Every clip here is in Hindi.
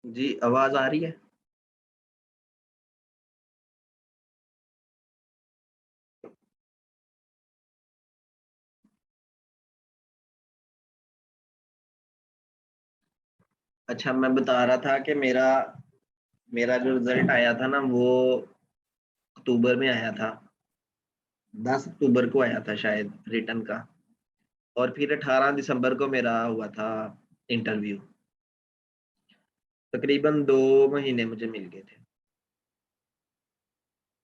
जी, आवाज़ आ रही है? अच्छा, मैं बता रहा था कि मेरा मेरा जो रिज़ल्ट आया था ना वो अक्टूबर में आया था। 10 अक्टूबर को आया था शायद रिटन का, और फिर 18 दिसंबर को मेरा हुआ था इंटरव्यू। तकरीबन 2 महीने मुझे मिल गए थे।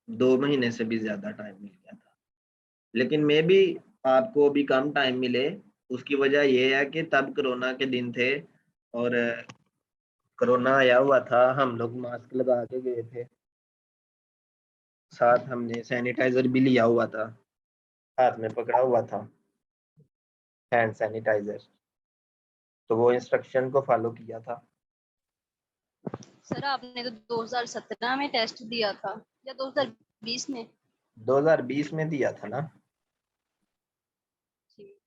2 महीने से भी ज़्यादा टाइम मिल गया था। लेकिन मेबी आपको अभी कम टाइम मिले, उसकी वजह ये है कि तब कोरोना के दिन थे और कोरोना आया हुआ था, हम लोग मास्क लगा के गए थे। साथ हमने सैनिटाइज़र भी लिया हुआ था, हाथ में पकड़ा हुआ था, हैंड सैनिटाइज़र। तो वो इंस्ट्रक्शन को फ़ॉलो किया था। सर आपने तो 2017 में टेस्ट दिया था या 2020 में? 2020 में दिया था ना? जी।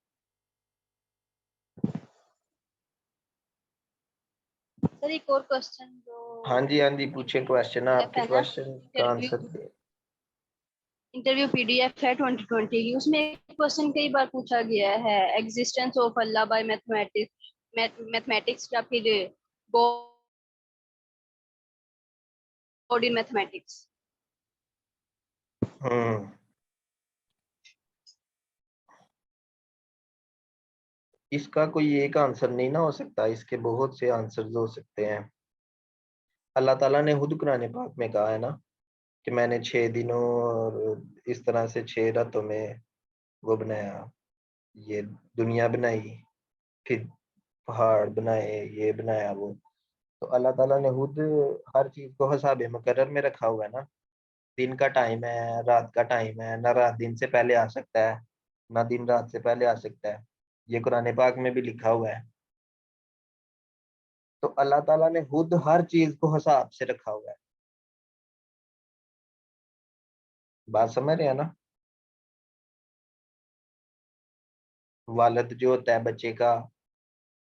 सर एक और क्वेश्चन हाँ जो जी, हाँ जी, पूछिए क्वेश्चन, आपके है ना, क्वेश्चन का इंटरव्यू आंसर दे। इंटरव्यू पीडीएफ है 2020 की, उसमें एक क्वेश्चन कई बार पूछा गया है, existence of Allah by mathematics या फिर गॉड इन मैथमेटिक्स। हुँ। इसका कोई एक आंसर नहीं ना हो सकता, इसके बहुत से आंसर्स हो सकते हैं। अल्लाह ताला ने खुद कुरान पाक में कहा है ना कि मैंने 6 दिनों और इस तरह से 6 रातों में वो बनाया, ये दुनिया बनाई, फिर पहाड़ बनाए, ये बनाया वो। तो अल्लाह ताला ने खुद हर चीज़ को हिसाब मुकर्रर में रखा हुआ है ना। दिन का टाइम है, रात का टाइम है, ना रात दिन से पहले आ सकता है, ना दिन रात से पहले आ सकता है। ये कुरान पाक में भी लिखा हुआ है। तो अल्लाह ताला ने खुद हर चीज़ को हिसाब से रखा हुआ है। बात समझ रहे हैं ना? वालिद जो होता है बच्चे का,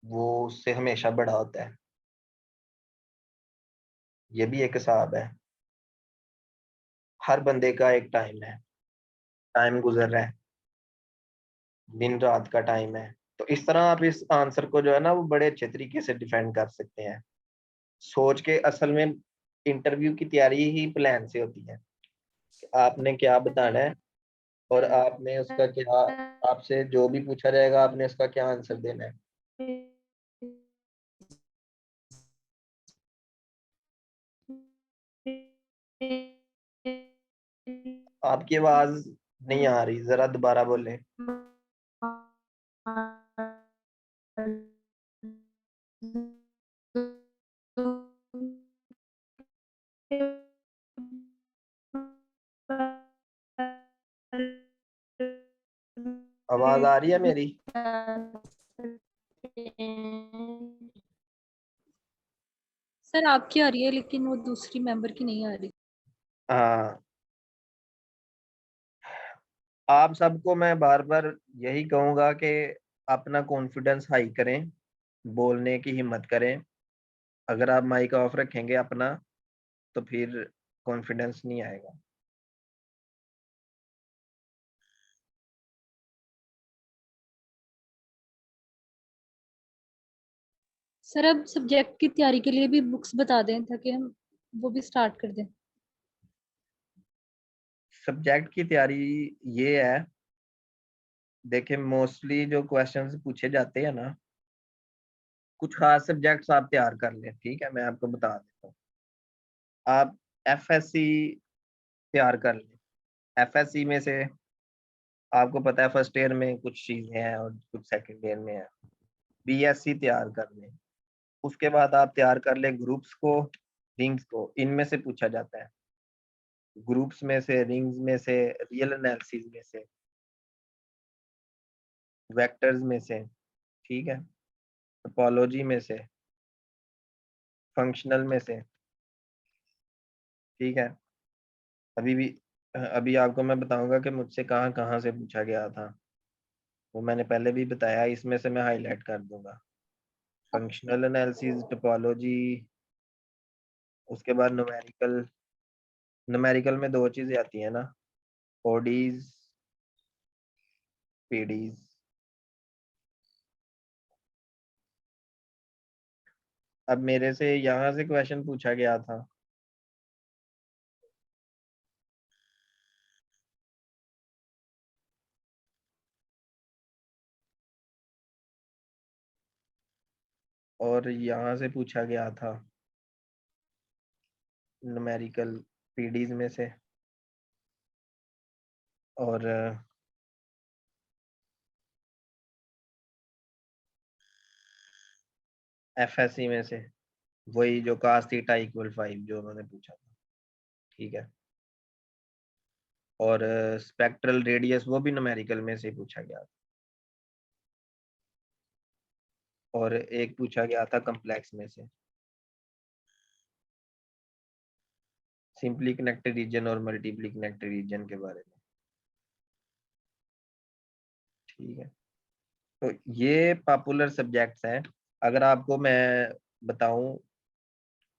वो उससे हमेशा बड़ा होता है। ये भी एक हिसाब है। हर बंदे का एक टाइम है, टाइम गुज़र रहा है, दिन रात का टाइम है। तो इस तरह आप इस आंसर को जो है ना वो बड़े अच्छे तरीके से डिफेंड कर सकते हैं। सोच के असल में इंटरव्यू की तैयारी ही प्लान से होती है। आपने क्या बताना है और आपने उसका क्या, आपसे जो भी पूछा जाएगा आपने उसका क्या आंसर देना है। आपकी आवाज़ नहीं आ रही, ज़रा दोबारा बोलें। आवाज़ आ रही है मेरी? सर आपकी आ रही है लेकिन वो दूसरी मेंबर की नहीं आ रही। हाँ, आप सबको मैं बार-बार यही कहूँगा कि अपना कॉन्फिडेंस हाई करें, बोलने की हिम्मत करें। अगर आप माइक ऑफ रखेंगे अपना, तो फिर कॉन्फिडेंस नहीं आएगा। सर अब सब्जेक्ट की तैयारी के लिए भी बुक्स बता दें ताकि हम वो भी स्टार्ट कर दें। सब्जेक्ट की तैयारी ये है, देखिए मोस्टली जो क्वेश्चंस पूछे जाते हैं ना, कुछ खास सब्जेक्ट्स आप तैयार कर लें, ठीक है? मैं आपको बता देता हूँ। आप एफएससी तैयार कर लें। एफएससी में से आपको पता है फर्स्ट ईयर में कुछ चीज़ें हैं और कुछ सेकंड ईयर में है। बीएससी तैयार कर लें। उसके बाद आप तैयार कर लें ग्रुप्स को, रिंग्स को, इनमें से पूछा जाता है। ग्रुप्स में से, रिंग्स में से, रियल एनालिसिस में से, वेक्टर्स में से, ठीक है? टोपोलॉजी में से, फंक्शनल में से, ठीक है? अभी भी अभी आपको मैं बताऊँगा कि मुझसे कहाँ-कहाँ से पूछा गया था। वो मैंने पहले भी बताया, इसमें से मैं हाइलाइट कर दूँगा। फंक्शनल एनालिसिस, टोपोलॉजी, उसके बाद न्यूमेरिकल, न्यूमेरिकल में दो चीजें आती हैं ना, ओडीज पीडीज। अब मेरे से यहाँ से क्वेश्चन पूछा गया था, और यहाँ से पूछा गया था न्यूमेरिकल पीडीज में से, और एफएससी में से, वही जो cos थीटा इक्वल 5 जो उन्होंने पूछा था, ठीक है। और स्पेक्ट्रल रेडियस वो भी न्यूमेरिकल में से पूछा गया था, और एक पूछा गया था कम्प्लेक्स में से, सिंपली कनेक्टेड रीजन और मल्टीपली कनेक्टेड रीजन के बारे में, ठीक है। तो ये पॉपुलर सब्जेक्ट्स हैं। अगर आपको मैं बताऊं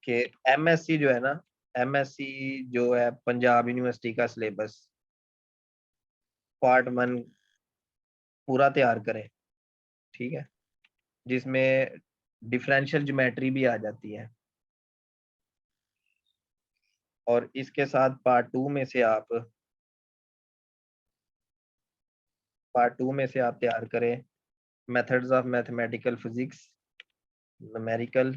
कि एमएससी जो है ना, एमएससी जो है पंजाब यूनिवर्सिटी का सिलेबस पार्ट 1 पूरा तैयार करें, ठीक है, जिसमें डिफरेंशियल ज्योमेट्री भी आ जाती है, और इसके साथ पार्ट 2 में से आप तैयार करें methods of mathematical physics, numerical,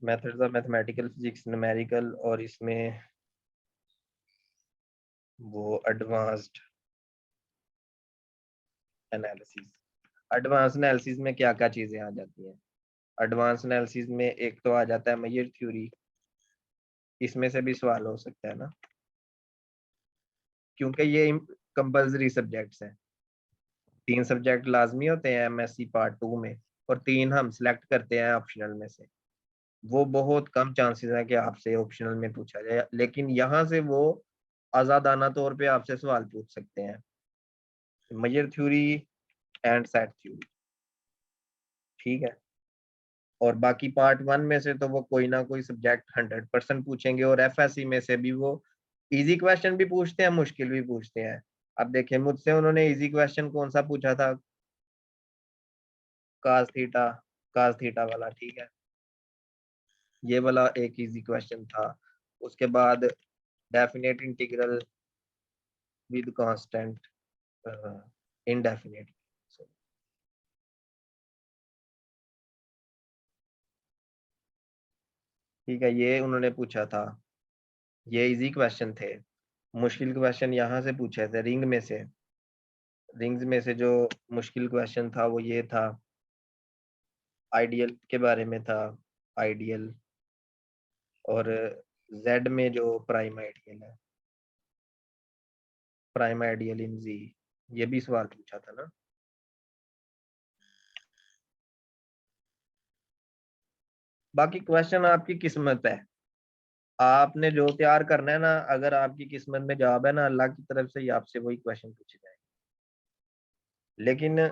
methods of mathematical physics numerical, और इसमें वो एडवांस्ड एनालिसिस। एडवांस एनालिसिस में क्या क्या चीजें आ जाती हैं? एडवांस एनालिसिस में एक तो आ जाता है मेजर थ्योरी, इसमें से भी सवाल हो सकता है ना, क्योंकि ये कंपल्सरी सब्जेक्ट्स हैं। 3 सब्जेक्ट लाजमी होते हैं एमएससी पार्ट 2 में, और 3 हम सिलेक्ट करते हैं ऑप्शनल में से। वो बहुत कम चांसेस है कि आपसे ऑप्शनल में पूछा जाए, लेकिन यहाँ से वो आजादाना तौर पे आपसे सवाल पूछ सकते हैं, measure theory and set theory, ठीक है। और बाकी पार्ट 1 में से तो वो कोई ना कोई सब्जेक्ट 100% पूछेंगे, और एफएससी में से भी वो इजी क्वेश्चन भी पूछते हैं, मुश्किल भी पूछते हैं। अब देखिए मुझसे उन्होंने इजी क्वेश्चन कौन सा पूछा था, कास थीटा वाला, ठीक है, ये वाला एक इजी क्वेश्चन था। उसके बाद definite integral with constant indefinite, ठीक है, ये उन्होंने पूछा था, ये इजी क्वेश्चन थे। मुश्किल क्वेश्चन यहाँ से पूछे थे रिंग्स में से जो मुश्किल क्वेश्चन था वो ये था, आइडियल के बारे में था, आइडियल, और जेड में जो प्राइम आइडियल है, प्राइम आइडियल इन जी, ये भी सवाल पूछा था ना। बाकी क्वेश्चन आपकी किस्मत है, आपने जो तैयार करना है ना, अगर आपकी किस्मत में जवाब है ना, अल्लाह की तरफ से ही आपसे वही क्वेश्चन पूछे जाएंगे। लेकिन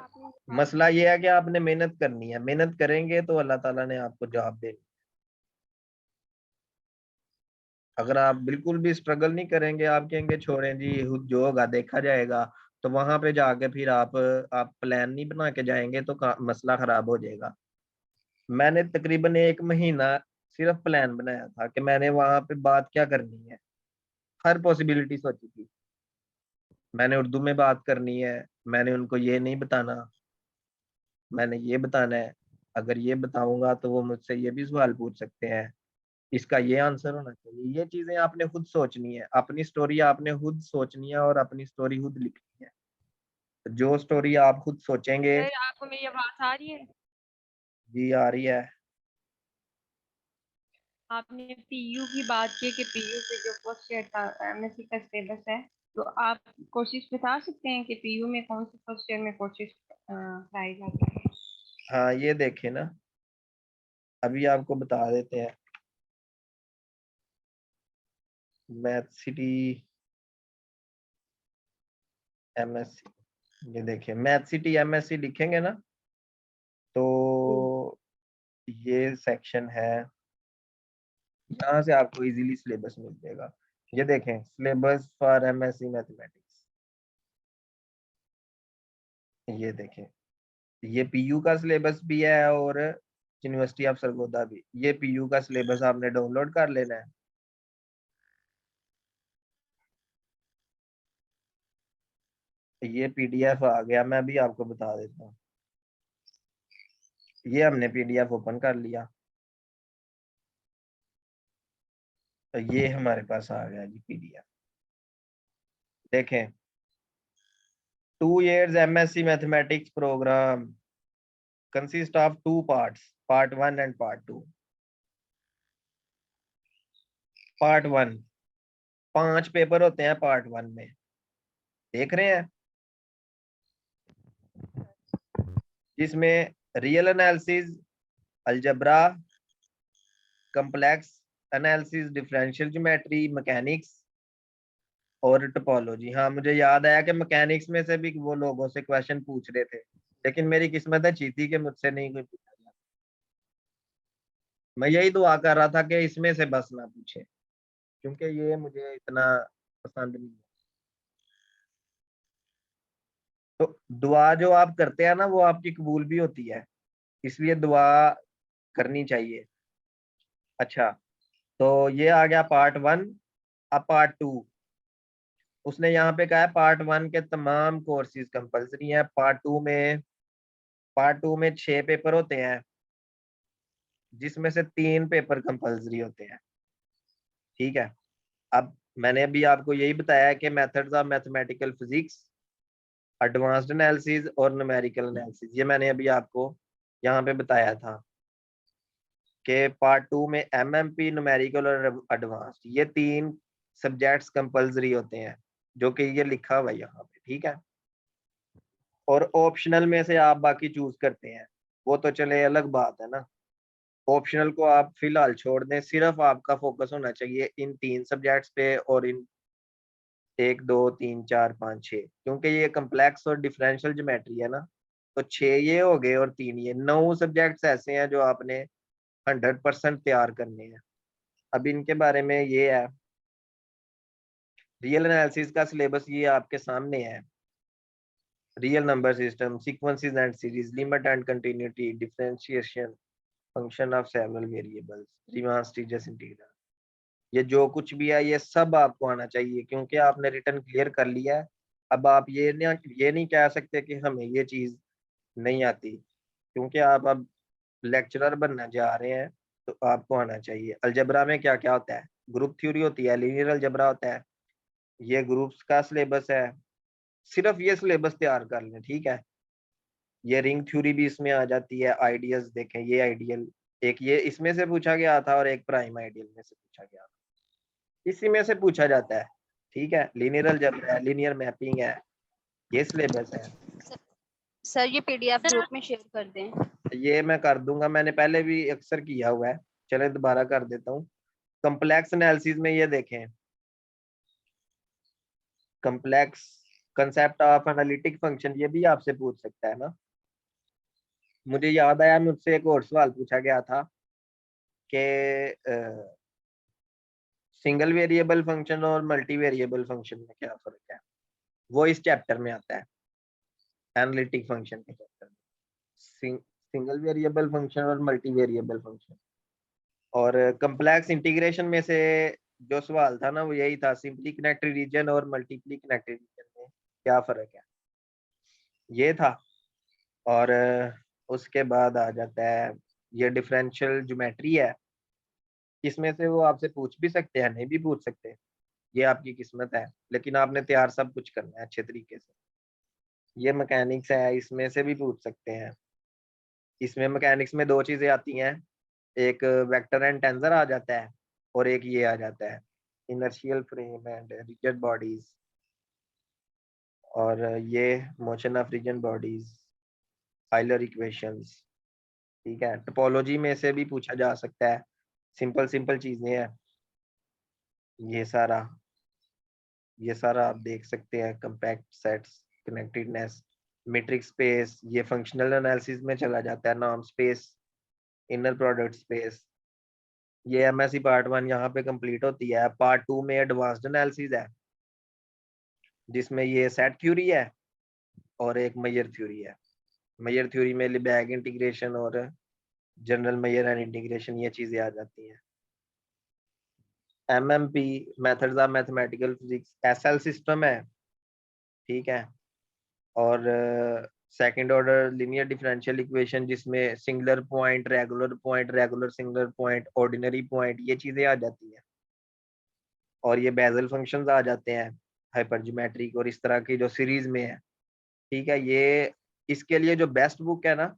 मसला ये है कि आपने मेहनत करनी है, मेहनत करेंगे तो अल्लाह ताला ने आपको जवाब दे। अगर आप बिल्कुल भी स्ट्रगल नहीं करेंगे, आप कहेंगे छोड़ें जी जो होगा देखा जाएगा, तो वहां पे जाके फिर आप प्लान नहीं बना के जाएंगे तो मसला खराब हो जाएगा। मैंने तकरीबन 1 महीना सिर्फ प्लान बनाया था कि मैंने वहां पे बात क्या करनी है, हर पॉसिबिलिटी सोची थी। मैंने उर्दू में बात करनी है, मैंने उनको ये नहीं बताना, मैंने ये बताना है, अगर ये बताऊंगा तो वो मुझसे ये भी सवाल पूछ सकते हैं, इसका ये आंसर होना चाहिए। ये चीजें आपने खुद सोचनी है, अपनी स्टोरी आपने खुद सोचनी है और अपनी स्टोरी खुद लिखनी है। तो जो स्टोरी आप खुद सोचेंगे। सर आपको मेरी आवाज आ रही है? जी आ रही है। आपने पीयू की बात की कि पीयू से जो फर्स्ट ईयर का एमएससी का सिलेबस है, तो आप कोशिश बता सकते हैं कि पीयू में कौन से फर्स्ट ईयर में कोशिश कराई जाती है? हाँ ये देखे ना, अभी आपको बता देते हैं। मैथ सिटी एमएससी, ये देखिए मैथ सिटी एमएससी लिखेंगे ना, तो ये सेक्शन है, यहाँ से आपको इजीली सिलेबस मिल जाएगा। ये देखें, सिलेबस फॉर एमएससी मैथमेटिक्स, ये देखें, ये पीयू का सिलेबस भी है और यूनिवर्सिटी ऑफ सरगोदा भी। ये पीयू का सिलेबस आपने डाउनलोड कर लेना है। ये पीडीएफ आ गया, मैं भी आपको बता देता हूँ। ये हमने पीडीएफ ओपन कर लिया, तो ये हमारे पास आ गया जी पीडीएफ। देखें, 2 years MSc mathematics programme consist of 2 parts, part 1 and part 2. part 1, 5 paper होते हैं part 1 में, देख रहे हैं, जिसमें real analysis, algebra, complex analysis, differential geometry, mechanics और टोपोलॉजी। हाँ, मुझे याद आया कि मैकेनिक्स में से भी वो लोगों से क्वेश्चन पूछ रहे थे, लेकिन मेरी किस्मत अच्छी थी कि मुझसे नहीं कोई पूछा गया। मैं यही दुआ कर रहा था कि इसमें से बस ना पूछे, क्योंकि ये मुझे इतना पसंद नहीं है। तो दुआ जो आप करते हैं ना, वो आपकी कबूल भी होती है, इसलिए दुआ करनी चाहिए। अच्छा, तो ये आ गया पार्ट 1। अब पार्ट 2, उसने यहाँ पे कहा है पार्ट 1 के तमाम कोर्सेज कंपलसरी हैं। पार्ट टू में 6 पेपर होते हैं, जिसमें से 3 पेपर कंपलसरी होते हैं, ठीक है। अब मैंने अभी आपको यही बताया है कि methods of mathematical physics, advanced analysis और न्यूमेरिकल एनालिसिस, ये मैंने अभी आपको यहाँ पे बताया था कि पार्ट 2 में एमएमपी, न्यूमेरिकल और एडवांस्ड, ये 3 सब्जेक्ट्स कंपलसरी होते हैं, जो कि ये लिखा हुआ है यहाँ पे, ठीक है। और ऑप्शनल में से आप बाकी चूज करते हैं, वो तो चले अलग बात है ना। ऑप्शनल को आप फिलहाल छोड़ दें, सिर्फ आपका फोकस होना चाहिए इन 3 सब्जेक्ट्स पे और इन 1 2 3 4 5 6, क्योंकि ये कम्प्लेक्स और डिफरेंशियल ज्योमेट्री है ना, तो 6 ये हो गए और 3 ये, 9 सब्जेक्ट्स ऐसे हैं जो आपने 100% तैयार करने हैं। अब इनके बारे में ये है, रियल एनालिसिस का सिलेबस ये आपके सामने है। Real number system, sequences and series, limit and continuity, differentiation, function of several variables, Riemann Stieltjes integral, ये जो कुछ भी है ये सब आपको आना चाहिए, क्योंकि आपने रिटर्न क्लियर कर लिया है। अब आप ये नहीं कह सकते कि हमें ये चीज नहीं आती, क्योंकि आप अब लेक्चरर बनना जा रहे हैं, तो आपको आना चाहिए। अलजेब्रा में क्या क्या होता है, ग्रुप थ्योरी होती है, लीनियर अलजेब्रा होता है, ये ग्रुप्स का सिलेबस है। सिर्फ ये सिलेबस तैयार कर लें, ठीक है। ये रिंग थ्योरी भी इसमें आ जाती है। आइडियल्स देखें, ये आइडियल एक ये इसमें से पूछा गया था और एक प्राइम आइडियल में से पूछा गया, इसी में से पूछा जाता है, ठीक है। लीनियर अलजेब्रा है, लीनियर मैपिंग है, ये सिलेबस है। सर ये पीडीएफ ग्रुप में शेयर कर दें। ये मैं कर दूंगा, मैंने पहले भी अक्सर किया हुआ है, चले दोबारा कर देता हूँ। कम्प्लेक्स एनालिसिस में ये देखें, complex concept of analytic function, ये भी आपसे पूछ सकता है ना। मुझे याद आया, मुझसे एक और सवाल पूछा गया था कि सिंगल वेरिएबल फंक्शन और मल्टी वेरिएबल फंक्शन में क्या फर्क है। वो इस चैप्टर में आता है, एनालिटिक फंक्शन के चैप्टर में, सिंगल वेरिएबल फंक्शन और मल्टी वेरिएबल फंक्शन। और कम्प्लेक्स इंटीग्रेशन में से जो सवाल था ना, वो यही था, सिंपली कनेक्टेड रीजन और मल्टीपली कनेक्टेड रीजन में क्या फर्क है, ये था। और उसके बाद आ जाता है ये डिफरेंशियल ज्योमेट्री है, इसमें से वो आपसे पूछ भी सकते हैं, नहीं भी पूछ सकते, ये आपकी किस्मत है, लेकिन आपने तैयार सब कुछ करना है अच्छे तरीके से। ये मैकेनिक्स है, इसमें से भी पूछ सकते हैं। इसमें मैकेनिक्स में 2 चीजें आती हैं, एक वेक्टर एंड टेंसर आ जाता है और एक ये आ जाता है, inertial frame and rigid bodies, और ये motion of rigid bodies, Euler equations, ठीक है। टोपोलॉजी में से भी पूछा जा सकता है, सिंपल सिंपल चीजें हैं। ये सारा आप देख सकते हैं, compact sets, connectedness, matrix space, ये फंक्शनल एनालिसिस में चला जाता है, norm space, inner product space. ये एमएससी पार्ट 1 यहाँ पे कंप्लीट होती है। पार्ट 2 में एडवांस्ड एनालिसिस है, जिसमें ये सेट थ्योरी है और एक मेजर थ्योरी है। मेजर थ्योरी में लिबैग इंटीग्रेशन और जनरल मेजर एंड इंटीग्रेशन, ये चीजें आ जाती हैं। MMP, methods of mathematical physics, SL system है, ठीक है। और second order linear differential equation, जिसमें singular point, regular singular point, ordinary point, ये चीजें आ जाती हैं। और ये बेजल फंक्शंस आ जाते हैं, हाइपरज्योमेट्रिक और इस तरह की जो सीरीज में है, ठीक है। ये इसके लिए जो बेस्ट बुक है ना,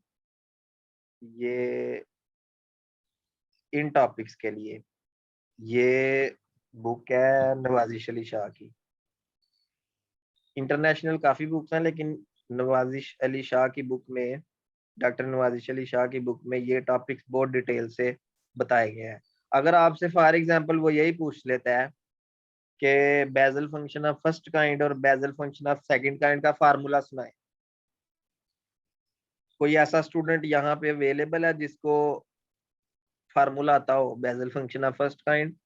ये इन टॉपिक्स के लिए ये बुक है नवाजिश अली शाह की। इंटरनेशनल काफी बुक्स हैं, लेकिन नवाजिश अली शाह की बुक में, डॉक्टर नवाजिश अली शाह की बुक में ये टॉपिक्स बहुत डिटेल से बताए गए हैं। अगर आपसे फॉर एग्जांपल वो यही पूछ लेता है कि Bessel function of first kind और Bessel function of second kind का फार्मूला सुनाए, कोई ऐसा स्टूडेंट यहाँ पे अवेलेबल है जिसको फार्मूला आता हो Bessel function of first kind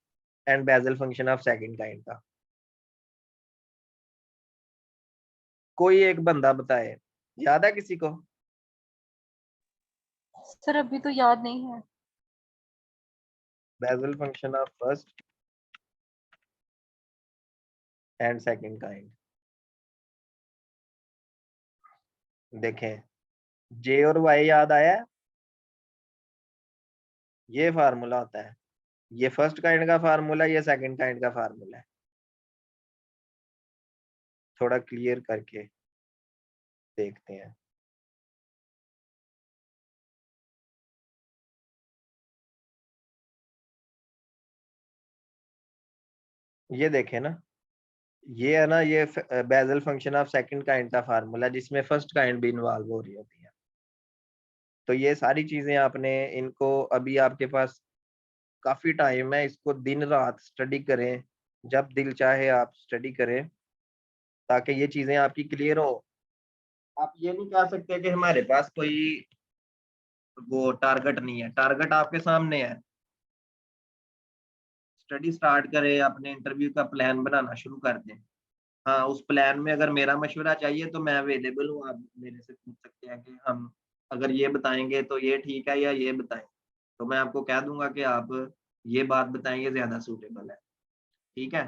and Bessel function of second kind का? कोई एक बंदा बताए, याद है किसी को? सर अभी तो याद नहीं है। Bessel function of first and second kind, देखें, जे और वाई याद आया है? ये फार्मूला होता है, ये फर्स्ट काइंड का फार्मूला, ये सेकंड काइंड का फार्मूला है। थोड़ा क्लियर करके देखते हैं। ये देखें ना, ये है ना, ये Bessel function of second kind का फार्मूला, जिसमें फर्स्ट काइंड भी इन्वॉल्व हो रही होती है। तो ये सारी चीजें आपने इनको, अभी आपके पास काफी टाइम है, इसको दिन रात स्टडी करें, जब दिल चाहे आप स्टडी करें, ताकि ये चीजें आपकी क्लियर हो। आप ये नहीं कह सकते कि हमारे पास कोई वो टारगेट नहीं है, टारगेट आपके सामने है। स्टडी स्टार्ट करें, अपने इंटरव्यू का प्लान बनाना शुरू कर दें। हाँ, उस प्लान में अगर मेरा मशवरा चाहिए तो मैं अवेलेबल हूँ, आप मेरे से पूछ सकते हैं कि हम अगर ये बताएंगे तो ये ठीक है या ये बताएं, तो मैं आपको कह दूंगा कि आप ये बात बताएं, ये ज्यादा सूटेबल है, ठीक है।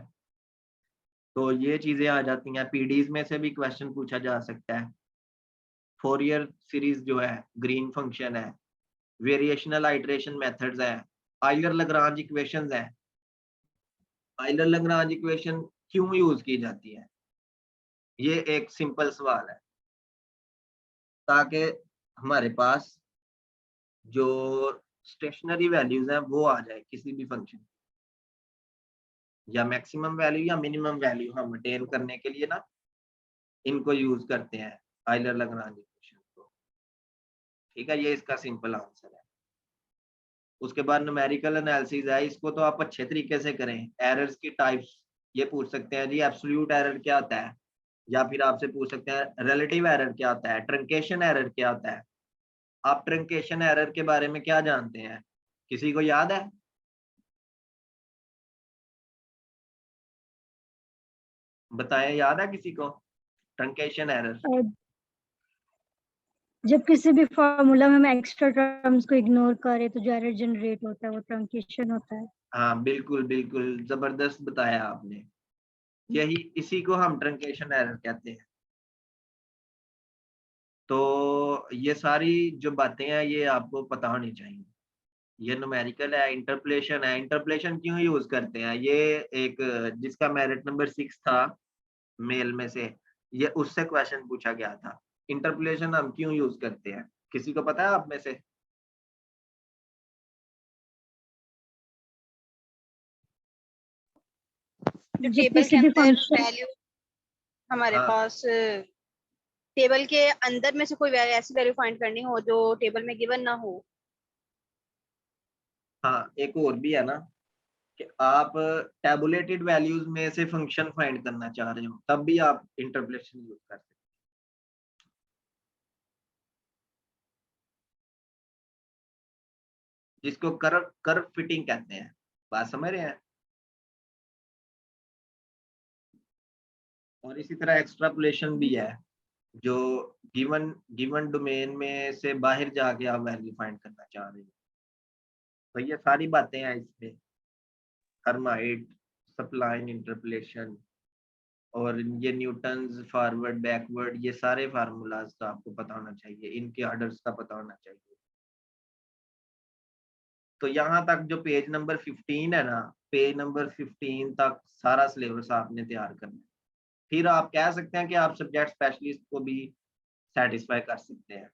तो ये चीजें आ जाती हैं। पीडीज में से भी क्वेश्चन पूछा जा सकता है। फोरियर सीरीज जो है, ग्रीन फंक्शन है, वेरिएशनल आइटरेशन मेथड्स है, आइलर लग्रांज इक्वेशंस है। आइलर लग्रांज इक्वेशन क्यों यूज की जाती है, ये एक सिंपल सवाल है, ताकि हमारे पास जो स्टेशनरी वैल्यूज हैं वो आ जाए किसी भी फंक्शन, या मैक्सिमम वैल्यू या मिनिमम वैल्यू हम अटेन करने के लिए ना इनको यूज करते हैं, आइलर लग्रांज इक्वेशन को, ठीक है। ये इसका सिंपल आंसर है। उसके बाद न्यूमेरिकल एनालिसिस है, इसको तो आप अच्छे तरीके से करें। एरर्स की टाइप्स ये पूछ सकते हैं जी, एब्सोल्यूट एरर क्या होता है, या फिर आपसे पूछ सकते हैं रिलेटिव एरर क्या होता है, ट्रंकेशन एरर क्या होता है। आप ट्रंकेशन एरर के बारे में क्या जानते हैं, किसी को याद है? बताएं, याद है किसी को ट्रंकेशन एरर? जब किसी भी फॉर्मूला में हम एक्स्ट्रा टर्म्स को इग्नोर करें तो जो एरर जनरेट होता है वो ट्रंकेशन होता है। हाँ बिल्कुल बिल्कुल, जबरदस्त बताया आपने, यही इसी को हम ट्रंकेशन एरर कहते हैं। तो ये सारी जो बातें हैं ये आपको पता होनी चाहिए। ये न्यूमेरिकल है, इंटरपोलेशन है। इंटरपोलेशन क्यों यूज करते हैं, ये एक जिसका मेरिट नंबर 6 था मेल में से, ये उससे क्वेश्चन पूछा गया था। इंटरपोलेशन हम क्यों यूज करते हैं, किसी को पता है आप में से? जो जब टेबल किसी के भी अंदर फंक्शन वैल्यू हमारे हाँ पास टेबल के अंदर में से कोई ऐसी वैल्यू फाइंड करनी हो जो टेबल में गिवन ना हो। हाँ, एक और भी है ना कि आप टेबुलेटेड वैल्यूज में से फंक्शन फाइंड करना चाह रहे हो, तब भी आप इंटरपोलेशन यूज कर सकते जिसको कर्व फिटिंग कहते हैं। बात समझ रहे हैं? और इसी तरह एक्सट्रापोलेशन भी है, जो गिवन डोमेन में से बाहर जाके आप वैल्यू फाइंड करना चाह रहे हो। तो ये सारी बातें हैं इसमें, हर्माइट, सप्लाइन इंटरपोलेशन और ये न्यूटन्स फॉरवर्ड बैकवर्ड, ये सारे फार्मूलाज का आपको पता होना चाहिए, इनके ऑर्डर्स का पता होना चाहिए। तो यहाँ तक जो पेज नंबर 15 है ना, पेज नंबर 15 तक सारा सिलेबस आपने तैयार करना है। फिर आप कह सकते हैं कि आप सब्जेक्ट स्पेशलिस्ट को भी सेटिस्फाई कर सकते हैं,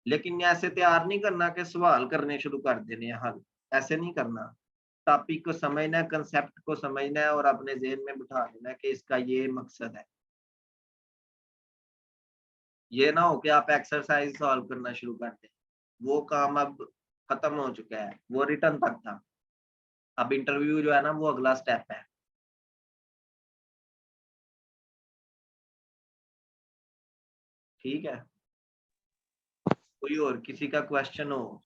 लेकिन ऐसे तैयार नहीं करना कि सवाल करने शुरू कर देने हैं हल, ऐसे नहीं करना। टॉपिक को समझना है, कंसेप्ट को समझना है और अपने ज़हन में बिठा लेना है कि इसका ये मकसद है। ये ना हो कि आप एक्सरसाइज सॉल्व करना शुरू कर दें, वो काम अब खत्म हो चुका है, वो रिटर्न तक था। अब इंटरव्यू जो है ना, वो अगला स्टेप है। ठीक है, कोई और किसी का क्वेश्चन हो?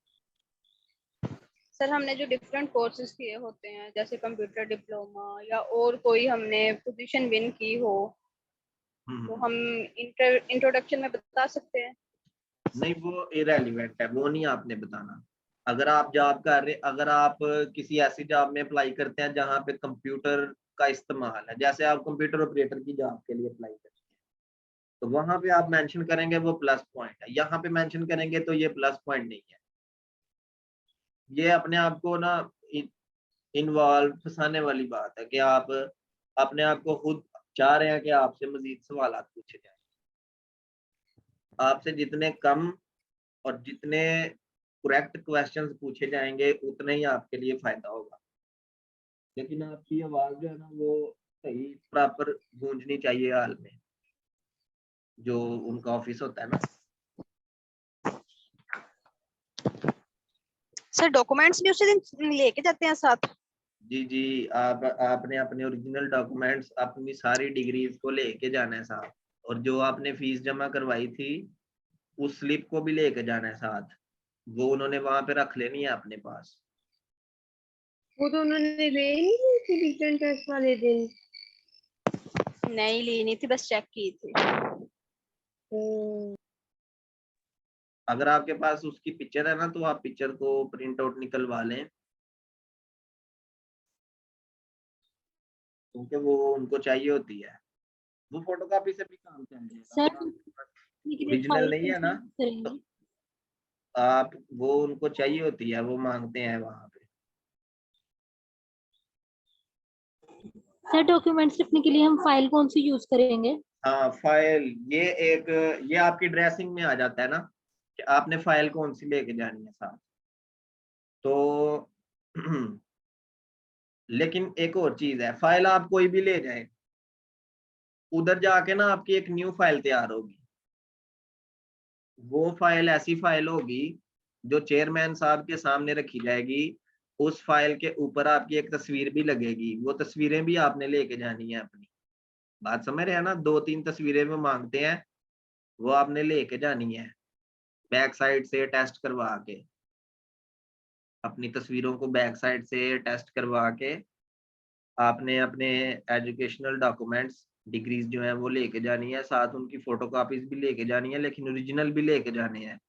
सर हमने जो डिफरेंट कोर्सेज किए होते हैं, जैसे कंप्यूटर डिप्लोमा या और कोई हमने पोजीशन विन की हो, तो हम इंट्रोडक्शन में बता सकते हैं? नहीं, वो इरेलीवेंट है, वो नहीं आपने बताना। अगर आप जॉब कर रहे, अगर आप किसी ऐसी जॉब में अप्लाई करते हैं जहाँ पे कंप्यूटर का इस्तेमाल है, जैसे आप कंप्यूटर ऑपरेटर की जॉब के लिए अप्लाई करते हैं, तो वहां पे आप मेंशन करेंगे वो प्लस पॉइंट है, यहाँ पे मेंशन करेंगे तो ये प्लस पॉइंट नहीं है। ये अपने आप को ना इन्वॉल्व फंसाने वाली बात है कि आप अपने आप को खुद चाह रहे हैं कि आपसे मजीद सवाल पूछे जाए। आपसे जितने कम और जितने करेक्ट क्वेश्चंस पूछे जाएंगे उतना ही आपके लिए फायदा होगा। लेकिन आपकी आवाज जो है ना, वो सही प्रॉपर गूंजनी चाहिए हाल में, जो उनका ऑफिस होता है ना। सर डॉक्यूमेंट्स भी उसी दिन लेके जाते हैं साथ? जी जी, आपने अपने ओरिजिनल डॉक्यूमेंट्स, अपनी सारी डिग्रीज को लेके जाना है साथ, और जो आपने फीस जमा करवाई थी उस स्लिप को भी लेके जाना है साथ, वो उन्होंने वहां पे रख लेनी है अपने पास। वो तो उन्होंने ले नहीं ली थी रिटर्न टेस्ट वाले दिन। नहीं ली नहीं थी, बस चेक की थी। अगर आपके पास उसकी पिक्चर है ना, तो आप पिक्चर को प्रिंट आउट निकलवा लें, क्योंकि वो उनको चाहिए होती है। वो फोटोकॉपी से भी काम चल सर जाएगा, लेकिन ओरिजिनल फाइल नहीं है ना, कैसे करेंगे? तो आप वो उनको चाहिए होती है, वो मांगते हैं वहां पे। सर डॉक्यूमेंट्स लिखने के लिए हम फाइल कौन सी यूज करेंगे? हाँ, फाइल, ये आपकी ड्रेसिंग में आ जाता है ना कि आपने फाइल कौन सी लेके जानी है साथ। तो लेकिन एक और चीज है, फाइल आप कोई भी ले जाए, उधर जाके ना आपकी एक न्यू फाइल तैयार होगी। वो फाइल ऐसी फाइल होगी जो चेयरमैन साहब के सामने रखी जाएगी। उस फाइल के ऊपर आपकी एक तस्वीर भी लगेगी, वो तस्वीरें भी आपने लेके जानी है अपनी। बात समझ रहे हैं ना? 2-3 तस्वीरें वो मांगते हैं, वो आपने लेके जानी है बैक साइड से टेस्ट करवा के। अपनी तस्वीरों को बैक साइड से टेस्ट करवा के आपने अपने एजुकेशनल डॉक्यूमेंट्स, डिग्रीज जो है वो लेके जानी है साथ, उनकी फोटोकॉपीज भी लेके जानी है, लेकिन ओरिजिनल भी लेके जाने हैं।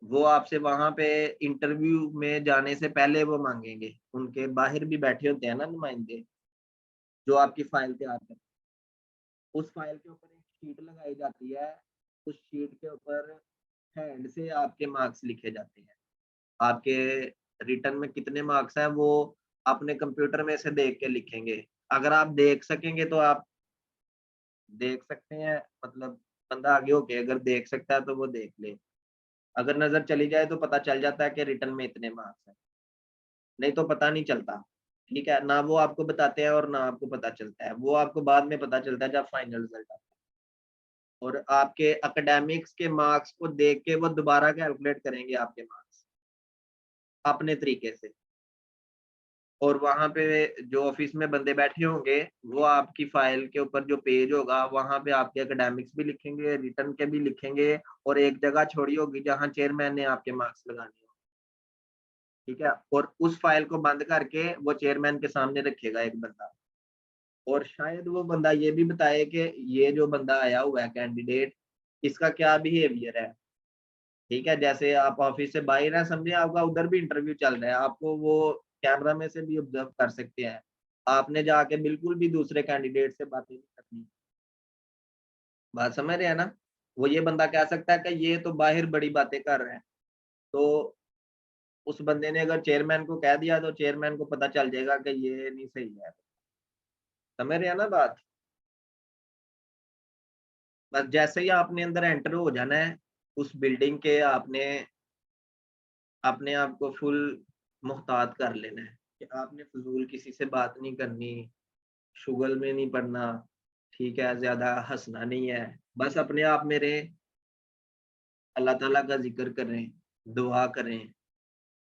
वो आपसे वहां पे इंटरव्यू में जाने से पहले वो मांगेंगे, उनके बाहर भी बैठे होते हैं ना नुमाइंदे, जो आपकी फाइल तैयार करते हैं। उस फाइल के ऊपर एक शीट लगाई जाती है, उस शीट के ऊपर हैंड से आपके मार्क्स लिखे जाते हैं। आपके रिटर्न में कितने मार्क्स हैं वो अपने कंप्यूटर में से देख के लिखेंगे। अगर आप देख सकेंगे तो आप देख सकते हैं, मतलब बंदा आगे होके अगर देख सकता है तो वो देख ले। अगर नजर चली जाए तो पता चल जाता है कि रिटर्न में इतने मार्क्स हैं, नहीं तो पता नहीं चलता। ठीक है ना, वो आपको बताते हैं और ना आपको पता चलता है, वो आपको बाद में पता चलता है जब फाइनल रिजल्ट आता है। और आपके एकेडमिक्स के मार्क्स को देख के वो दोबारा कैलकुलेट करेंगे आपके मार्क्स अपने तरीके से। और वहां पे जो ऑफिस में बंदे बैठे होंगे, वो आपकी फाइल के ऊपर जो पेज होगा वहां पे आपके एकेडमिक्स भी लिखेंगे, रिटर्न के भी लिखेंगे, और एक जगह छोड़ी होगी जहां चेयरमैन ने आपके मार्क्स लगाने होंगे। ठीक है, और उस फाइल को बंद करके वो चेयरमैन के सामने रखेगा एक बंदा, और शायद वो बंदा ये भी बताए कि ये जो बंदा आया हुआ है कैंडिडेट, इसका क्या बिहेवियर है। ठीक है, जैसे आप ऑफिस से बाहर हैं, समझे आपका उधर भी इंटरव्यू चल रहा है, आपको वो कैमरा में से भी ऑब्जर्व कर सकते हैं, आपने जाके बिल्कुल भी दूसरे कैंडिडेट से बातें नहीं करनी। बात समझ रहे हैं ना। वो ये बंदा कह सकता है कि ये तो बाहर बड़ी बातें कर रहे हैं, तो उस बंदे ने अगर चेयरमैन को कह दिया तो चेयरमैन को पता चल जाएगा कि ये नहीं सही है। समझ रहे हैं ना बात। बस जैसे ही आपने अंदर एंटर हो जाना है उस बिल्डिंग के, आपने अपने आप को फुल मुहतात कर लेना है कि आपने फजूल किसी से बात नहीं करनी, शुगल में नहीं पड़ना, ठीक है, ज्यादा हंसना नहीं है, बस अपने आप में रहें, अल्लाह ताला का जिक्र करें, दुआ करें,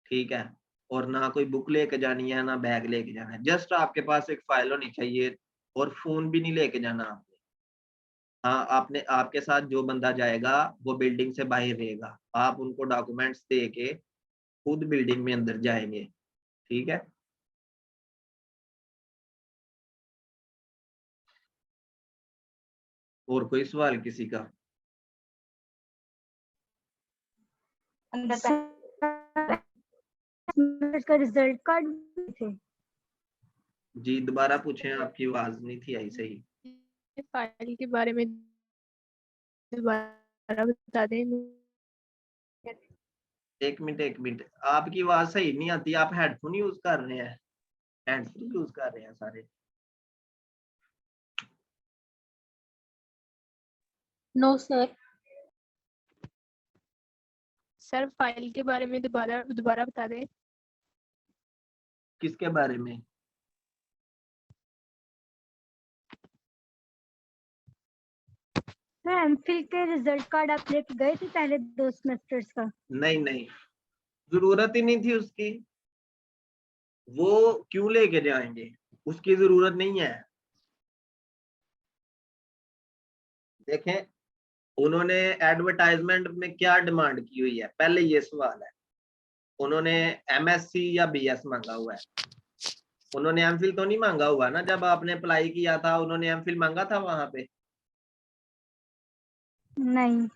ठीक है, और ना कोई बुक लेके जानी है ना बैग लेके जाना है, जस्ट आपके पास एक फाइल होनी चाहिए, और फोन भी नहीं लेके जाना आपने। हाँ, आपने आपके साथ जो बंदा जाएगा वो बिल्डिंग से बाहर रहेगा, आप उनको डॉक्यूमेंट्स दे के खुद बिल्डिंग में अंदर जाएंगे, ठीक है। और कोई सवाल किसी का? का रिजल्ट कार्ड थे। जी दोबारा पूछें, आपकी आवाज नहीं थी आई सही। फाइल के बारे में दोबारा बता दें। एक मिनट, आपकी आवाज सही नहीं आती, आप हेडफोन यूज कर रहे हैं? हैंड फ्री यूज कर रहे हैं सारे? No sir. सर फाइल के बारे में दोबारा बता दें। किसके बारे में? सर एमफिल के रिजल्ट कार्ड आप लेके गए थे पहले 2 सेमेस्टर्स का? नहीं, जरूरत ही नहीं थी उसकी, वो क्यों लेके जाएंगे, उसकी जरूरत नहीं है। देखें उन्होंने एडवर्टाइजमेंट में क्या डिमांड की हुई है, पहले ये सवाल है। उन्होंने एमएससी या बीएस मांगा हुआ है, उन्होंने एमफिल तो नहीं मांगा हुआ ना। जब आपने अप्लाई किया था उन्होंने एमफिल मांगा था वहां पे? नहीं।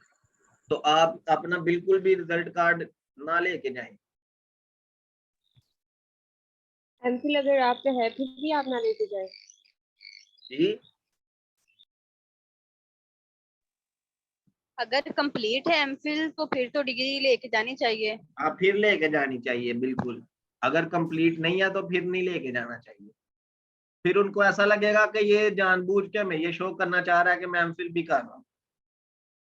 तो आप अपना बिल्कुल भी रिजल्ट कार्ड ना लेके जाएं। एमफिल अगर आप पे है फिर भी आप ना लेके जाए। जी अगर कंप्लीट है एमफिल तो फिर तो डिग्री लेके जानी चाहिए। आप फिर लेके जानी चाहिए बिल्कुल, अगर कंप्लीट नहीं है तो फिर नहीं लेके जाना चाहिए। फिर उनको ऐसा लगेगा कि ये जानबूझ के हमें ये शो करना चाह रहा है कि मैं एमफिल भी कर रहा हूँ,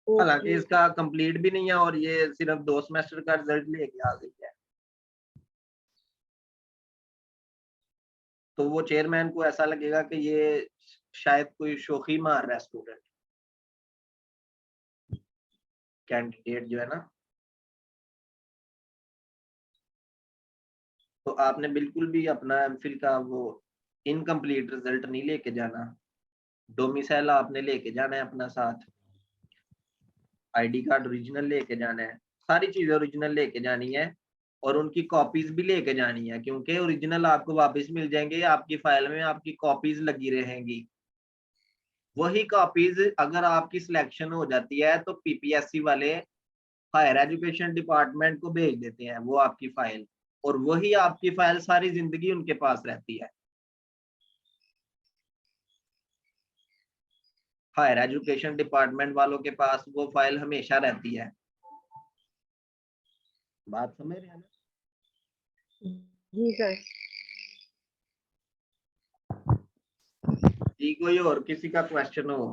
हालांकि इसका कंप्लीट भी नहीं है और ये सिर्फ 2 सेमेस्टर का रिजल्ट लेके आ गई है। तो वो चेयरमैन को ऐसा लगेगा कि ये शायद कोई शोखी मार रहा है स्टूडेंट, कैंडिडेट जो है ना। तो आपने बिल्कुल भी अपना एमफिल का वो इनकम्प्लीट रिजल्ट नहीं लेके जाना। डोमिसाइल आपने लेके जाना है अपना साथ, आईडी कार्ड ओरिजिनल लेके जाना है, सारी चीजें ओरिजिनल लेके जानी है, और उनकी कॉपीज भी लेके जानी है, क्योंकि ओरिजिनल आपको वापस मिल जाएंगे, आपकी फाइल में आपकी कॉपीज लगी रहेंगी। वही कॉपीज अगर आपकी सिलेक्शन हो जाती है तो पीपीएससी वाले हायर एजुकेशन डिपार्टमेंट को भेज देते हैं वो आपकी फाइल, और वही आपकी फाइल सारी जिंदगी उनके पास रहती है। हायर एजुकेशन डिपार्टमेंट वालों के पास वो फाइल हमेशा रहती है। बात समझ रहे हैं ना? जी सर। जी कोई और किसी का क्वेश्चन हो?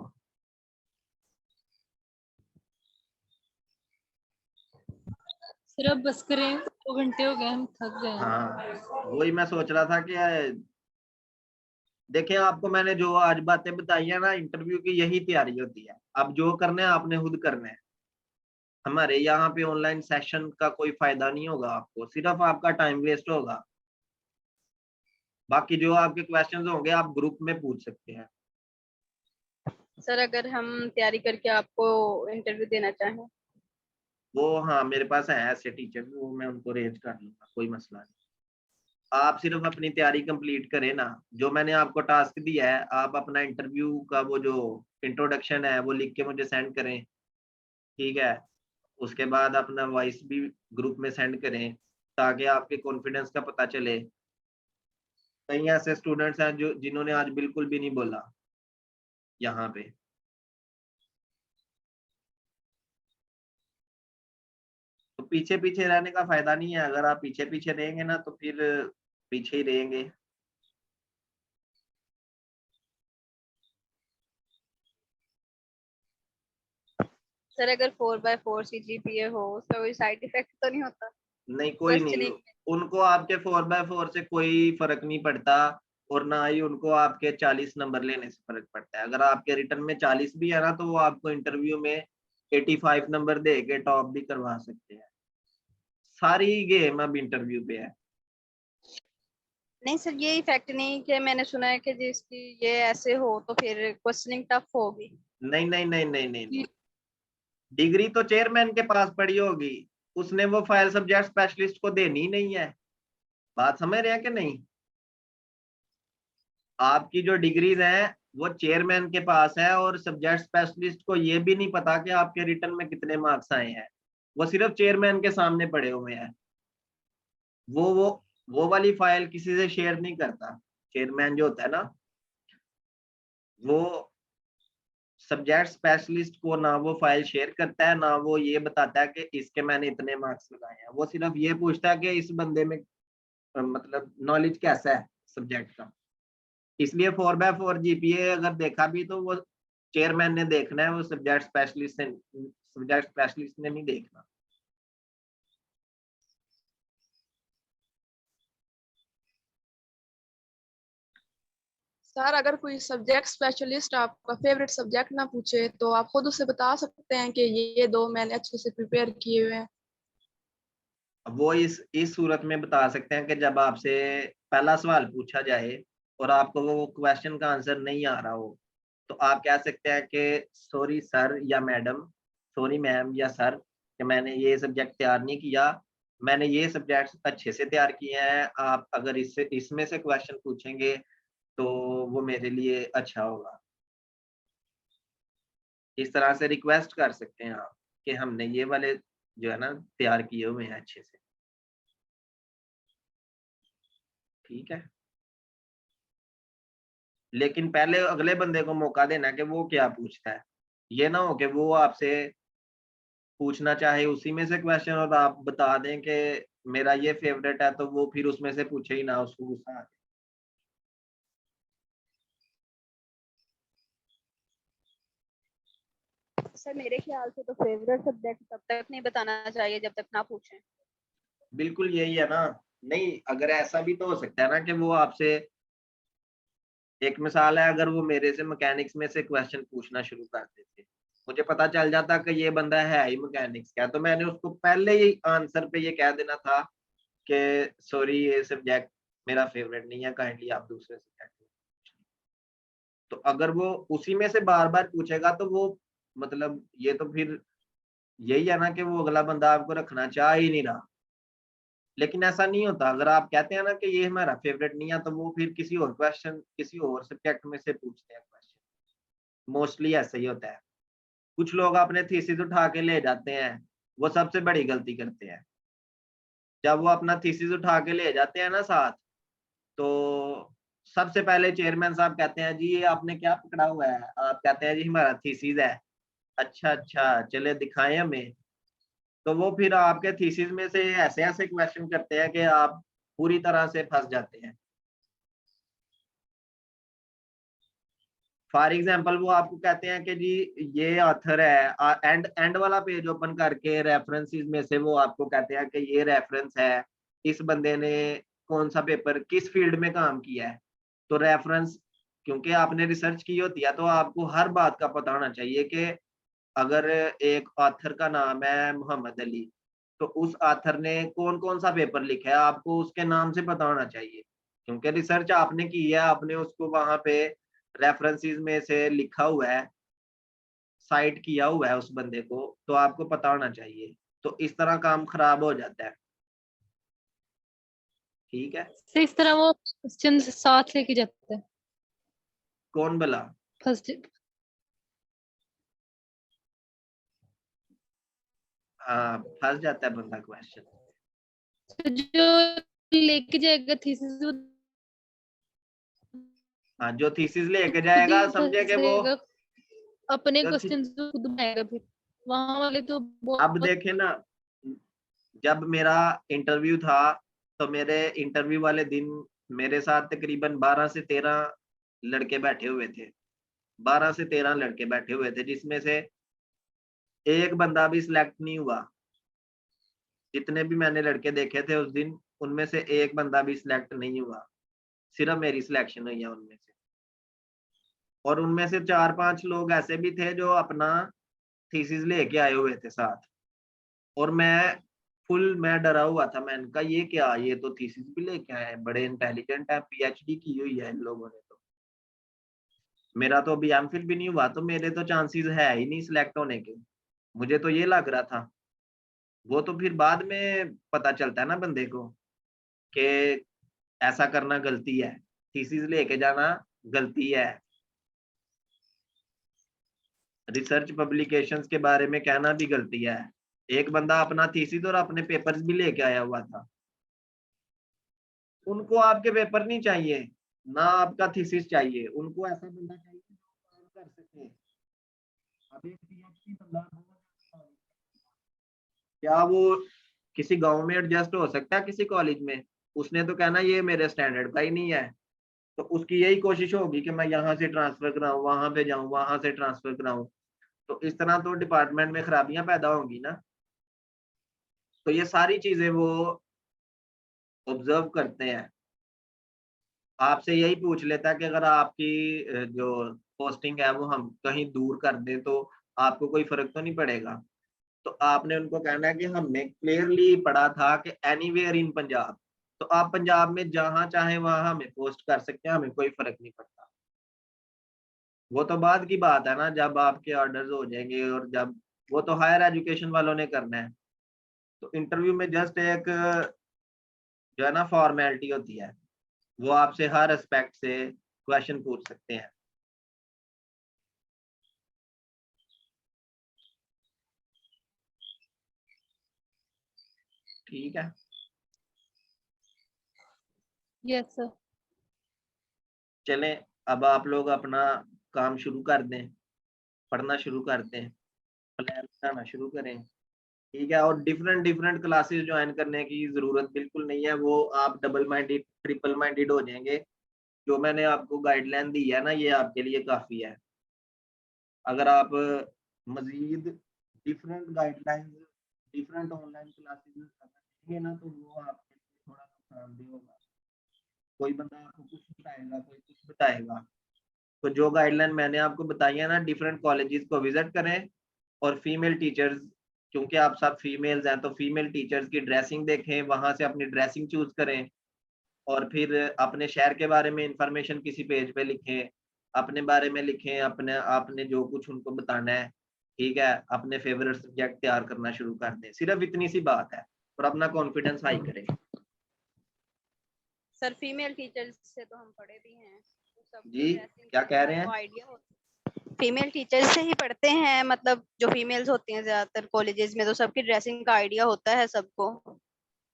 सर अब बस करें, 2 घंटे हो गए, हम थक गए हैं। हाँ वही मैं सोच रहा था कि देखिए आपको मैंने जो आज बातें बताई है ना, इंटरव्यू की यही तैयारी होती है। अब जो करना है आपने खुद करना है, हमारे यहाँ पे ऑनलाइन सेशन का कोई फायदा नहीं होगा आपको, सिर्फ आपका टाइम वेस्ट होगा। बाकी जो आपके क्वेश्चंस होंगे आप ग्रुप में पूछ सकते हैं। सर अगर हम तैयारी करके आपको इंटरव्यू देना चाहें? वो हाँ मेरे पास है ऐसे टीचर, वो मैं उनको अरेंज कर लूंगा, कोई मसला नहीं। आप सिर्फ अपनी तैयारी कंप्लीट करें ना। जो मैंने आपको टास्क दिया है, आप अपना इंटरव्यू का वो जो इंट्रोडक्शन है वो लिख के मुझे सेंड करें, ठीक है। उसके बाद अपना वॉइस भी ग्रुप में सेंड करें, ताकि आपके कॉन्फिडेंस का पता चले। कई ऐसे स्टूडेंट्स हैं जो जिन्होंने आज बिल्कुल भी नहीं बोला यहाँ पे। तो पीछे पीछे रहने का फायदा नहीं है। अगर आप पीछे पीछे रहेंगे ना तो फिर पीछे ही रहेंगे। सर अगर 4/4 CGPA हो उसका कोई साइड इफेक्ट तो नहीं होता नहीं, कोई नहीं। क्वेश्चनिंग में? उनको आपके 4/4 से कोई फर्क नहीं पड़ता, और ना ही उनको आपके 40 नंबर लेने से फर्क पड़ता है। अगर आपके रिटर्न में 40 भी है ना, तो वो आपको इंटरव्यू में 85 नंबर दे के टॉप भी करवा सकते हैं। सारी गेम अब इंटरव्यू पे है। नहीं सर, ये इफेक्ट नहीं कि मैंने सुना है कि जिसकी ये ऐसे हो तो फिर क्वेश्चनिंग टफ होगी। नहीं नहीं नहीं नहीं नहीं, नहीं। डिग्री तो चेयरमैन के पास पड़ी होगी, उसने वो फाइल सब्जेक्ट स्पेशलिस्ट को देनी ही नहीं है। बात समझ रहे हैं कि नहीं? आपकी जो डिग्रीज हैं वो चेयरमैन के पास है, और सब्जेक्ट स्पेशलिस्ट को ये भी नहीं पता कि आपके रिटर्न में कितने मार्क्स आए हैं। वो सिर्फ चेयरमैन के सामने पड़े हुए हैं। वो वाली फाइल किसी से शेयर नहीं करता। चेयरमैन जो होता है ना, वो सब्जेक्ट स्पेशलिस्ट को ना वो फाइल शेयर करता है, ना वो ये बताता है कि इसके मैंने इतने मार्क्स लगाए हैं। वो सिर्फ ये पूछता है कि इस बंदे में मतलब नॉलेज कैसा है सब्जेक्ट का। इसलिए 4/4 जीपीए अगर देखा भी तो वो चेयरमैन ने देखना है, वो सब्जेक्ट स्पेशलिस्ट ने नहीं देखना। सर अगर कोई सब्जेक्ट स्पेशलिस्ट आपका फेवरेट सब्जेक्ट ना पूछे तो आप खुद उसे बता सकते हैं कि ये दो मैंने अच्छे से प्रिपेयर किए हुए हैं। अब वो इस सूरत में बता सकते हैं कि जब आपसे पहला सवाल पूछा जाए और आपको वो क्वेश्चन का आंसर नहीं आ रहा हो, तो आप कह सकते हैं कि सॉरी सर या मैडम, सॉरी मैम या सर, कि मैंने ये सब्जेक्ट तैयार नहीं किया, मैंने ये सब्जेक्ट अच्छे से तैयार किए हैं। आप अगर इसमें से क्वेश्चन पूछेंगे तो वो मेरे लिए अच्छा होगा। इस तरह से रिक्वेस्ट कर सकते हैं आप कि हमने ये वाले जो है ना तैयार किए हुए हैं अच्छे से। ठीक है, लेकिन पहले अगले बंदे को मौका देना कि वो क्या पूछता है। ये ना हो कि वो आपसे पूछना चाहे उसी में से क्वेश्चन और आप बता दें कि मेरा ये फेवरेट है, तो वो फिर उसमें से पूछे ही ना, उसको गुस्सा आ जाए। सर मेरे ख्याल से तो फेवरेट सब्जेक्ट तब तक नहीं बताना चाहिए जब तक ना पूछें। बिल्कुल यही है ना। नहीं, अगर ऐसा भी तो हो सकता है ना कि वो आपसे, एक मिसाल है, अगर वो मेरे से मैकेनिक्स में से क्वेश्चन पूछना शुरू कर देते, मुझे पता चल जाता कि ये बंदा है ही मैकेनिक्स का, तो मैंने उसको पहले ही आंसर पे ये कह देना था कि सॉरी ये सब्जेक्ट मेरा फेवरेट नहीं है, काइंडली आप दूसरे सब्जेक्ट में। तो अगर वो उसी में से बार बार पूछेगा तो वो मतलब ये तो फिर यही है ना कि वो अगला बंदा आपको रखना चाह ही नहीं रहा। लेकिन ऐसा नहीं होता। अगर आप कहते हैं ना कि ये हमारा फेवरेट नहीं है, तो वो फिर किसी और किसी और सब्जेक्ट में से पूछते हैं क्वेश्चन। मोस्टली ऐसा ही होता है। कुछ लोग अपने थीसिस उठा के ले जाते हैं, वो सबसे बड़ी गलती करते हैं। जब वो अपना थीसिस उठा के ले जाते हैं ना साथ, तो सबसे पहले चेयरमैन साहब कहते हैं जी ये आपने क्या पकड़ा हुआ है? आप कहते हैं जी हमारा थीसिस है। अच्छा अच्छा, चले दिखाएं हमें। तो वो फिर आपके थीसिस में से ऐसे ऐसे क्वेश्चन करते हैं कि आप पूरी तरह से फंस जाते हैं। फॉर एग्जाम्पल वो आपको कहते हैं कि जी ये ऑथर है, एंड एंड वाला पेज ओपन करके रेफरेंसेस में से वो आपको कहते हैं कि ये रेफरेंस है, इस बंदे ने कौन सा पेपर किस फील्ड में काम किया है। तो रेफरेंस, क्योंकि आपने रिसर्च की होती है, तो आपको हर बात का पता होना चाहिए कि अगर एक ऑथर का नाम है मोहम्मद अली, तो उस ऑथर ने कौन कौन सा पेपर लिखा है आपको उसके नाम से पता होना चाहिए। क्योंकि रिसर्च आपने की है, आपने उसको वहां पे रेफरेंसेस में से लिखा हुआ है, साइट किया हुआ है उस बंदे को, तो आपको पता होना चाहिए। तो इस तरह काम खराब हो जाता है। ठीक है, तो इस तरह वो क्वेश्चन साथ लेके जाते हैं कौन बोला? फर्स्ट। हाँ, फंस जाता है बंदा क्वेश्चन। तो जो लेके जाएगा थीसिस वो हाँ, जो थीसिस लेके खुद जाएगा ही समझे कि वो फंसेगा, अपने जो क्वेश्चन खुद बनाएगा फिर। वहां वाले तो अब बहुत देखे ना, जब मेरा इंटरव्यू था तो मेरे इंटरव्यू वाले दिन मेरे साथ तकरीबन 12 से 13 लड़के बैठे हुए थे। 12 से 13 लड़के बैठे हुए थे, जिसमें से एक बंदा भी सिलेक्ट नहीं हुआ। जितने भी मैंने लड़के देखे थे उस दिन, उनमें से एक बंदा भी सिलेक्ट नहीं हुआ। सिर्फ मेरी सिलेक्शन हुई है उनमें से। और उनमें से 4-5 लोग ऐसे भी थे जो अपना थीसिस लेके आए हुए थे साथ। और मैं डरा हुआ था। मैंने कहा ये क्या, ये तो थीसिस भी लेके आए हैं, बड़े इंटेलिजेंट है, पीएचडी की हुई है इन लोगों ने। तो मेरा तो अभी एमफिल भी नहीं हुआ, तो मेरे तो चांसेस है ही नहीं सिलेक्ट होने के। मुझे तो ये लग रहा था। वो तो फिर बाद में पता चलता है ना बंदे को कि ऐसा करना गलती है, थीसिस लेके जाना गलती है। रिसर्च पब्लिकेशंस के बारे में कहना भी गलती है। एक बंदा अपना थीसिस और अपने पेपर्स भी लेके आया हुआ था। उनको आपके पेपर नहीं चाहिए, ना आपका थीसिस चाहिए, उनको ऐसा बंदा चाहिए जो काम कर सके। अब एक पीएचडी बंदा क्या वो किसी गांव में एडजस्ट हो सकता है किसी कॉलेज में? उसने तो कहना ये मेरे स्टैंडर्ड का ही नहीं है। तो उसकी यही कोशिश होगी कि मैं यहाँ से ट्रांसफर कराऊं, वहां पे जाऊं, वहां से ट्रांसफर कराऊं। तो इस तरह तो डिपार्टमेंट में खराबियां पैदा होंगी ना। तो ये सारी चीजें वो ऑब्जर्व करते हैं। आपसे यही पूछ लेता है कि अगर आपकी जो पोस्टिंग है वो हम कहीं दूर कर दें तो आपको कोई फर्क तो नहीं पड़ेगा? तो आपने उनको कहना है कि हमने क्लियरली पढ़ा था कि एनीवेयर इन पंजाब। तो आप पंजाब में जहां चाहे वहां हमें पोस्ट कर सकते हैं, हमें कोई फर्क नहीं पड़ता। वो तो बाद की बात है ना, जब आपके ऑर्डर्स हो जाएंगे और जब वो तो हायर एजुकेशन वालों ने करना है। तो इंटरव्यू में जस्ट एक जो है ना फॉर्मेलिटी होती है। वो आपसे हर एस्पेक्ट से क्वेश्चन पूछ सकते हैं। ठीक है, यस सर। चलें अब आप लोग अपना काम शुरू कर दें, पढ़ना शुरू कर दें, प्लान बनाना शुरू करें। ठीक है, और डिफरेंट डिफरेंट क्लासेस ज्वाइन करने की जरूरत बिल्कुल नहीं है। वो आप डबल माइंडेड ट्रिपल माइंडेड हो जाएंगे। जो मैंने आपको गाइडलाइन दी है ना, ये आपके लिए काफी है। अगर आप मजीद different guidelines, different online classes लेंगे ना, तो वो आपके लिए थोड़ा नुकसानदेह होगा। कोई बंदा आपको कुछ बताएगा, कोई कुछ बताएगा। तो जो गाइडलाइन मैंने आपको बताई है ना, डिफरेंट कॉलेजेस को विजिट करें। और फीमेल टीचर्स, क्योंकि आप सब फीमेल्स हैं, तो फीमेल टीचर्स की ड्रेसिंग देखें, वहां से अपनी ड्रेसिंग चूज करें। और फिर अपने शहर के बारे में इंफॉर्मेशन किसी पेज पे लिखें, अपने बारे में लिखें, अपने आपने जो कुछ उनको बताना है। ठीक है, अपने फेवरेट सब्जेक्ट तैयार करना शुरू कर दें। सिर्फ इतनी सी बात है, और अपना कॉन्फिडेंस हाई करें। सर फीमेल टीचर्स से तो हम पढ़े भी हैं, तो सबको जी, ड्रेसिंग क्या कह का रहे तो हैं? आइडिया होता। फीमेल टीचर्स से ही पढ़ते हैं, मतलब जो फीमेल्स होती हैं ज्यादातर कॉलेजेस में, तो सबकी ड्रेसिंग का आइडिया होता है सबको।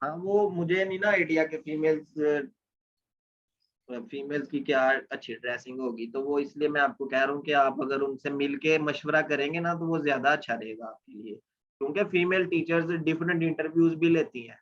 हाँ, वो मुझे नहीं ना आइडिया कि फीमेल्स की क्या अच्छी ड्रेसिंग होगी। तो वो इसलिए मैं आपको कह रहा हूँ कि आप अगर उनसे मिलके मशवरा करेंगे ना, तो वो ज्यादा अच्छा रहेगा आपके लिए। क्योंकि फीमेल टीचर्स डिफरेंट इंटरव्यूज भी लेती हैं।